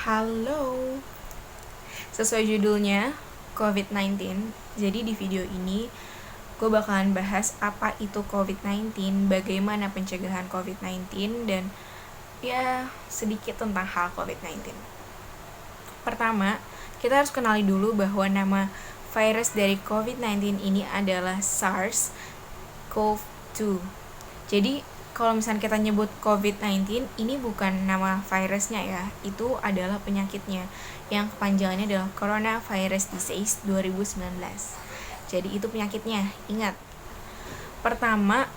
Halo, sesuai judulnya COVID-19. Jadi di video ini gue bakalan bahas apa itu COVID-19, bagaimana pencegahan COVID-19, dan ya sedikit tentang hal COVID-19. Pertama, kita harus kenali dulu bahwa nama virus dari COVID-19 ini adalah SARS-CoV-2. Jadi kalau misalnya kita nyebut COVID-19, ini bukan nama virusnya ya, itu adalah penyakitnya yang kepanjangannya adalah Coronavirus Disease 2019. Jadi itu penyakitnya, ingat. Pertama,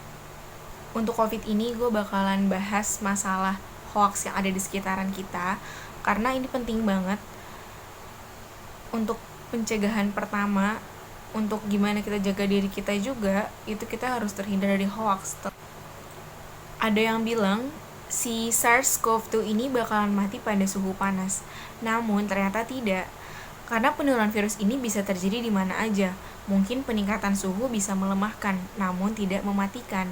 untuk COVID ini gue bakalan bahas masalah hoax yang ada di sekitaran kita, karena ini penting banget untuk pencegahan. Pertama, untuk gimana kita jaga diri kita juga, itu kita harus terhindar dari hoax. Ada yang bilang si SARS-CoV-2 ini bakalan mati pada suhu panas. Namun ternyata tidak. Karena penularan virus ini bisa terjadi di mana aja. Mungkin peningkatan suhu bisa melemahkan, namun tidak mematikan.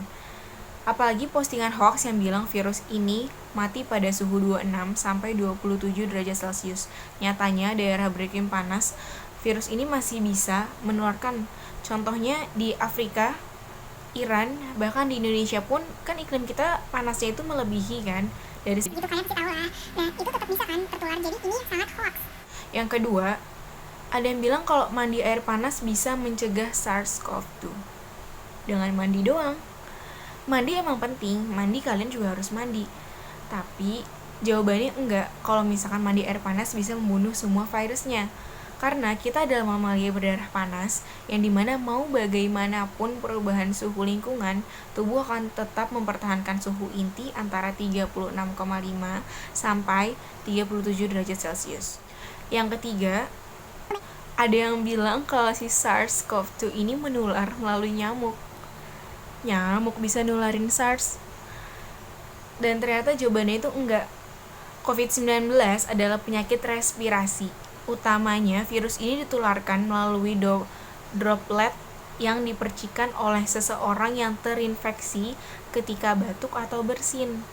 Apalagi postingan hoax yang bilang virus ini mati pada suhu 26 sampai 27 derajat Celcius. Nyatanya daerah beriklim panas, virus ini masih bisa menularkan. Contohnya di Afrika, Iran, bahkan di Indonesia pun kan iklim kita panasnya itu melebihi kan dari gitu kan, pasti tahu lah. Nah, itu tetap bisa kan tertular, jadi ini sangat hoax. Yang kedua, ada yang bilang kalau mandi air panas bisa mencegah SARS-CoV-2 dengan mandi doang. Mandi emang penting, mandi kalian juga harus mandi. Tapi jawabannya enggak, kalau misalkan mandi air panas bisa membunuh semua virusnya. Karena kita adalah mamalia berdarah panas, yang dimana mau bagaimanapun perubahan suhu lingkungan, tubuh akan tetap mempertahankan suhu inti antara 36,5 sampai 37 derajat Celcius. Yang ketiga, ada yang bilang kalau si SARS-CoV-2 ini menular melalui nyamuk. Nyamuk bisa nularin SARS. Dan ternyata jawabannya itu enggak. COVID-19 adalah penyakit respirasi. Utamanya, virus ini ditularkan melalui droplet yang dipercikan oleh seseorang yang terinfeksi ketika batuk atau bersin.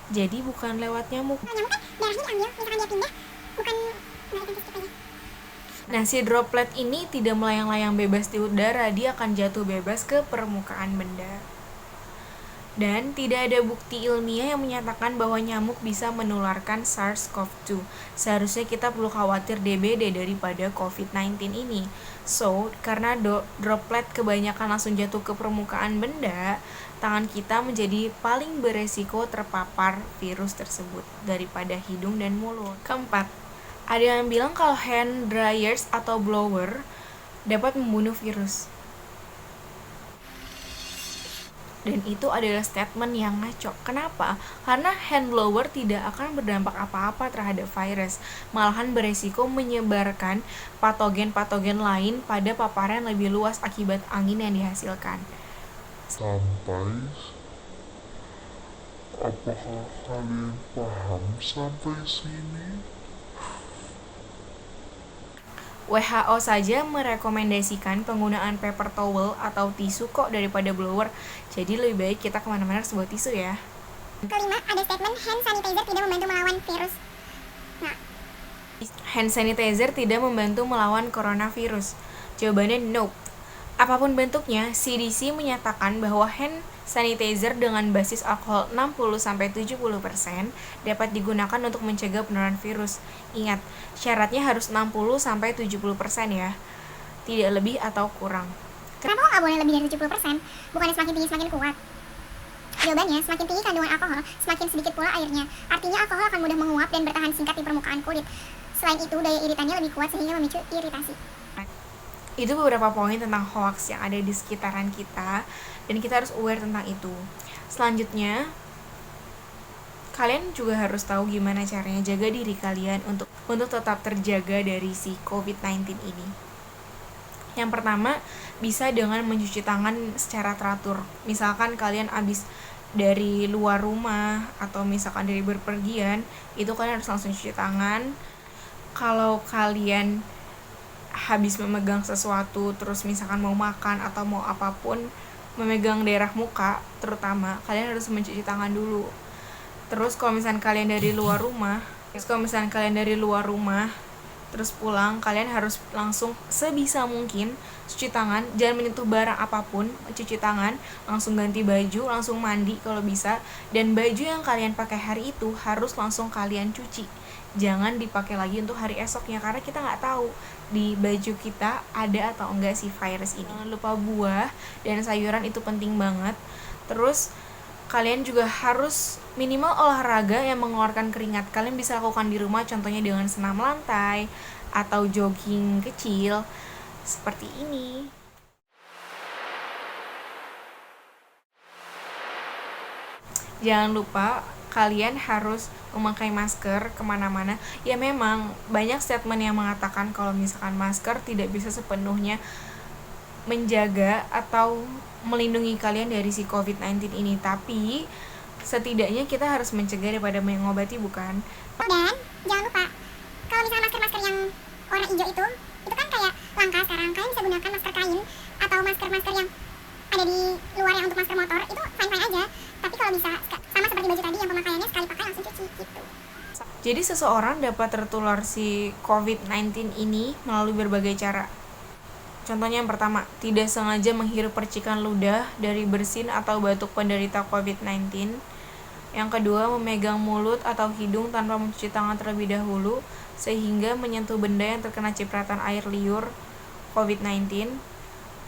Jadi bukan lewat nyamuk. Nyamuk kan darahnya diambil, misalkan dia pindah, bukan melarikan ke kita. Nah, si droplet ini tidak melayang-layang bebas di udara, dia akan jatuh bebas ke permukaan benda. Dan tidak ada bukti ilmiah yang menyatakan bahwa nyamuk bisa menularkan SARS-CoV-2. Seharusnya kita perlu khawatir DBD daripada COVID-19 ini. So, karena droplet kebanyakan langsung jatuh ke permukaan benda, tangan kita menjadi paling beresiko terpapar virus tersebut daripada hidung dan mulut. Keempat, ada yang bilang kalau hand dryers atau blower dapat membunuh virus. Dan itu adalah statement yang ngaco. Kenapa? Karena hand blower tidak akan berdampak apa-apa terhadap virus, malahan beresiko menyebarkan patogen-patogen lain pada paparan lebih luas akibat angin yang dihasilkan. Sampai, apakah kalian paham sampai sini? WHO saja merekomendasikan penggunaan paper towel atau tisu kok daripada blower. Jadi lebih baik kita kemana-mana harus bawa tisu ya. Kelima, ada statement hand sanitizer tidak membantu melawan virus. Nah, Hand sanitizer tidak membantu melawan coronavirus. Jawabannya nope. Apapun bentuknya, CDC menyatakan bahwa hand sanitizer dengan basis alkohol 60-70% dapat digunakan untuk mencegah penularan virus. Ingat, syaratnya harus 60-70% ya. Tidak lebih atau kurang. kenapa kok nggak boleh lebih dari 70%? Bukannya semakin tinggi semakin kuat? Jawabannya, semakin tinggi kandungan alkohol, semakin sedikit pula airnya. Artinya alkohol akan mudah menguap dan bertahan singkat di permukaan kulit. Selain itu, daya iritannya lebih kuat sehingga memicu iritasi. Itu beberapa poin tentang hoax yang ada di sekitaran kita, dan kita harus aware tentang itu. Selanjutnya, kalian juga harus tahu gimana caranya jaga diri kalian untuk tetap terjaga dari si COVID-19 ini. Yang pertama, bisa dengan mencuci tangan secara teratur. Misalkan kalian abis dari luar rumah atau misalkan dari berpergian, itu kalian harus langsung cuci tangan. Kalau kalian habis memegang sesuatu, terus misalkan mau makan atau mau apapun, memegang daerah muka terutama, kalian harus mencuci tangan dulu. Terus kalau misalkan kalian dari luar rumah, Terus kalau misalnya kalian dari luar rumah terus pulang, kalian harus langsung sebisa mungkin cuci tangan, jangan menyentuh barang apapun, cuci tangan, langsung ganti baju, langsung mandi kalau bisa, dan baju yang kalian pakai hari itu harus langsung kalian cuci, jangan dipakai lagi untuk hari esoknya, karena kita nggak tahu di baju kita ada atau enggak si virus ini. Jangan lupa buah dan sayuran itu penting banget. Terus kalian juga harus minimal olahraga yang mengeluarkan keringat. Kalian bisa lakukan di rumah, contohnya dengan senam lantai atau jogging kecil seperti ini. Jangan lupa kalian harus memakai masker kemana-mana. Ya memang banyak statement yang mengatakan kalau misalkan masker tidak bisa sepenuhnya menjaga atau melindungi kalian dari si COVID-19 ini, tapi setidaknya kita harus mencegah daripada mengobati, bukan? Dan jangan lupa, kalau misalnya masker-masker yang warna hijau itu kan kayak langka sekarang. Kalian bisa gunakan masker kain atau masker-masker yang ada di luar yang untuk masker motor, itu fine-fine aja. Tapi kalau bisa, sama seperti baju tadi yang pemakaiannya sekali pakai langsung cuci gitu. Jadi seseorang dapat tertular si COVID-19 ini melalui berbagai cara. Contohnya yang pertama, tidak sengaja menghirup percikan ludah dari bersin atau batuk penderita COVID-19. Yang kedua, memegang mulut atau hidung tanpa mencuci tangan terlebih dahulu, sehingga menyentuh benda yang terkena cipratan air liur COVID-19.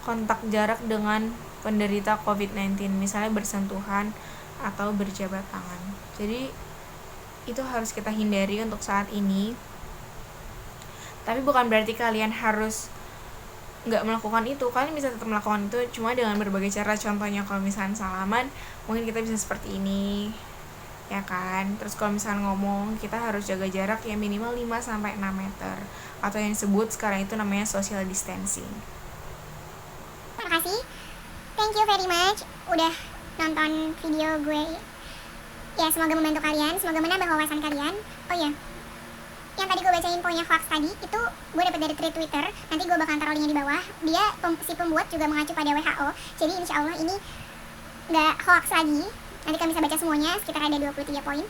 Kontak jarak dengan penderita COVID-19, misalnya bersentuhan atau berjabat tangan. Jadi, itu harus kita hindari untuk saat ini. Tapi bukan berarti kalian harus nggak melakukan itu, kalian bisa tetap melakukan itu, cuma dengan berbagai cara. Contohnya kalau misalnya salaman, mungkin kita bisa seperti ini, ya kan. Terus kalau misalnya ngomong, kita harus jaga jarak ya minimal 5-6 meter, atau yang disebut sekarang itu namanya social distancing. Terima kasih, thank you very much udah nonton video gue. Ya semoga membantu kalian, semoga menambah wawasan kalian. Oh iya, yang tadi gue bacain poinnya hoax tadi itu gue dapet dari thread Twitter, nanti gue bakal taruh linknya di bawah. Dia si pembuat juga mengacu pada WHO, jadi insya Allah ini nggak hoax lagi. Nanti kalian bisa baca semuanya, sekitar ada 23 poin.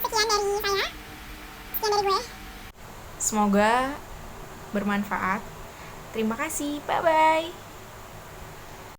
Sekian dari saya, sekian dari gue. Semoga bermanfaat. Terima kasih, bye bye.